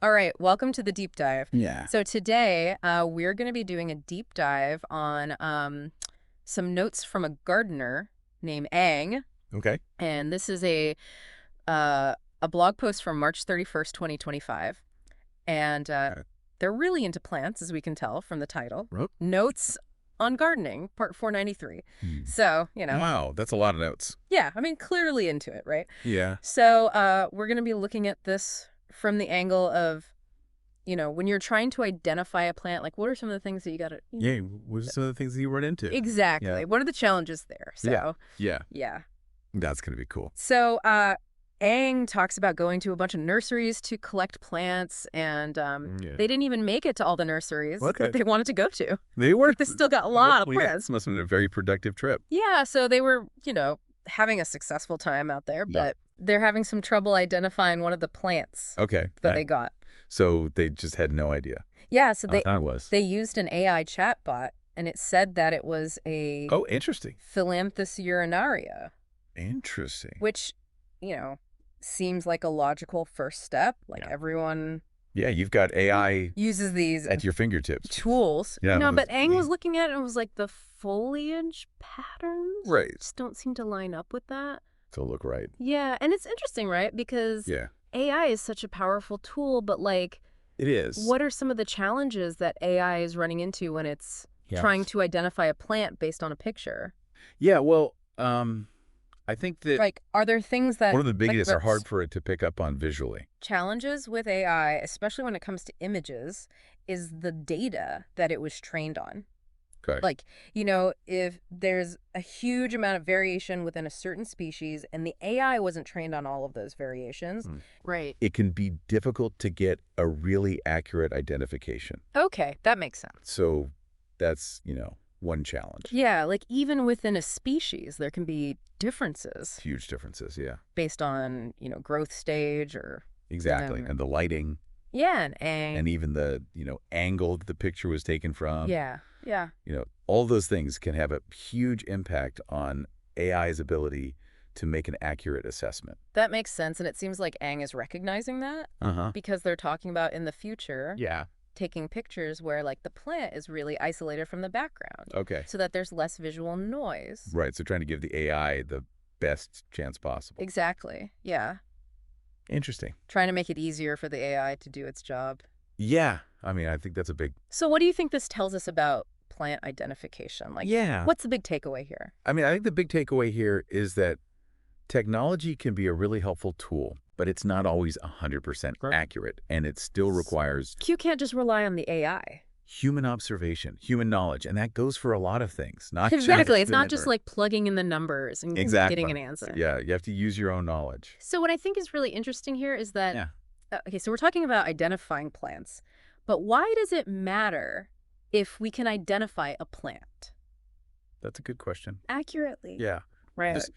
All right, welcome to the deep dive. Yeah. So today, we're going to be doing a deep dive on some notes from a gardener named Ang, Okay. and this is a blog post from March 31st, 2025, and Uh, they're really into plants, as we can tell from the title. Rope? Notes on Gardening, part 493. Hmm. So, Wow, that's a lot of notes. yeah, I mean, clearly into it, right? Yeah. So we're going to be looking at this from the angle of, when you're trying to identify a plant, like what are some of the things that you got to... Yeah. What are some of the things that you run into? Exactly. Yeah. What are the challenges there? So, Yeah. yeah. That's going to be cool. So, Aang talks about going to a bunch of nurseries to collect plants, and Yeah. they didn't even make it to all the nurseries Okay. that they wanted to go to. They were. They still got a lot of Well, yeah, plants. this must have been a very productive trip. Yeah, so they were, having a successful time out there, Yeah. but they're having some trouble identifying one of the plants Okay. that they got. So they just had no idea. Yeah, so I thought it was. they used an AI chatbot, and it said that it was a Oh, interesting. Phyllanthus Urinaria, Interesting. which, seems like a logical first step. Like Yeah. everyone Yeah, you've got AI uses these at your fingertips. tools. Yeah, No, but that's Aang was neat. looking at it and was like, the foliage patterns Right. just don't seem to line up with that. To look right. Yeah, and it's interesting, right? Because Yeah. AI is such a powerful tool, but like, It is. what are some of the challenges that AI is running into when it's Yeah. trying to identify a plant based on a picture? Yeah, well, I think that Like, are there things that... one of the biggest are that's hard for it to pick up on visually. challenges with AI, especially when it comes to images, is the data that it was trained on. Okay. Like, if there's a huge amount of variation within a certain species and the AI wasn't trained on all of those variations. Hmm. Right. It can be difficult to get a really accurate identification. Okay, that makes sense. So that's, one challenge. Yeah, like even within a species, there can be differences Huge differences, yeah. based on, growth stage or... Exactly. whatever. And the lighting Yeah, and even the, angle that the picture was taken from. yeah. All those things can have a huge impact on AI's ability to make an accurate assessment. That makes sense, and it seems like Aang is recognizing that Uh-huh. because they're talking about in the future Yeah. taking pictures where like the plant is really isolated from the background Okay. so that there's less visual noise. Right. So trying to give the AI the best chance possible. Exactly. Yeah. Interesting. Trying to make it easier for the AI to do its job. Yeah. I mean, I think that's a big... So what do you think this tells us about plant identification? Like, Yeah. what's the big takeaway here? I mean, I think the big takeaway here is that technology can be a really helpful tool, but it's not always 100% accurate, and it still requires You can't just rely on the AI. human observation, human knowledge, and that goes for a lot of things. Not Exactly. It's just not just like plugging in the numbers and getting an answer. Yeah, you have to use your own knowledge. So what I think is really interesting here is that, Yeah. Okay, so we're talking about identifying plants, but why does it matter if we can identify a plant That's a good question. accurately? Yeah. Right. Just,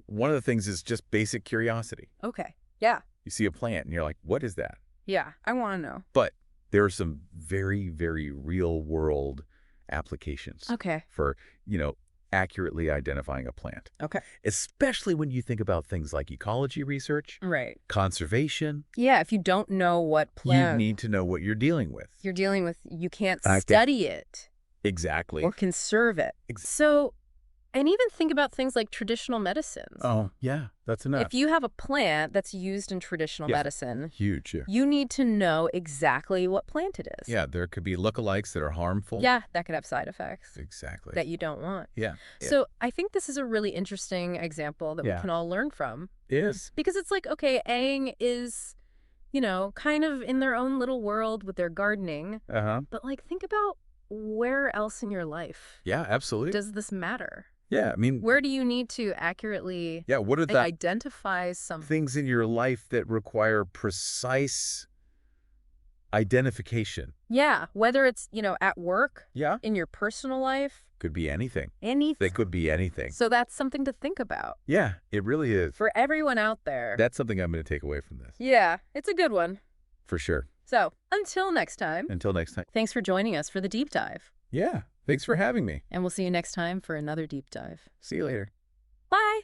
one of the things is just basic curiosity. Okay. Yeah. You see a plant and you're like, what is that? Yeah. I want to know. But there are some very, very real world applications Okay. for, accurately identifying a plant. Okay. Especially when you think about things like ecology research, Right. conservation. Yeah. If you don't know what plant You need to know what you're dealing with. you're dealing with, you can't Okay. study it Exactly. or conserve it. Ex- So, and even think about things like traditional medicines. Oh, yeah, that's enough. If you have a plant that's used in traditional Yeah. medicine, Huge. Yeah. you need to know exactly what plant it is. Yeah, there could be lookalikes that are harmful. Yeah, that could have side effects Exactly. that you don't want. Yeah. So I think this is a really interesting example that we Yeah. can all learn from. It is. Because it's like, okay, Aang is, kind of in their own little world with their gardening. Uh-huh. But like, think about where else in your life Yeah, absolutely. does this matter? Yeah, I mean, Where do you need to accurately yeah, what are the identify some... things in your life that require precise identification? Yeah, whether it's, at work, Yeah. in your personal life, Could be anything. anything. They could be anything. So that's something to think about Yeah, it really is. for everyone out there. That's something I'm going to take away from this. Yeah, it's a good one. For sure. So until next time, Until next time. thanks for joining us for the deep dive. Yeah, thanks for having me. And we'll see you next time for another deep dive. See you later. Bye.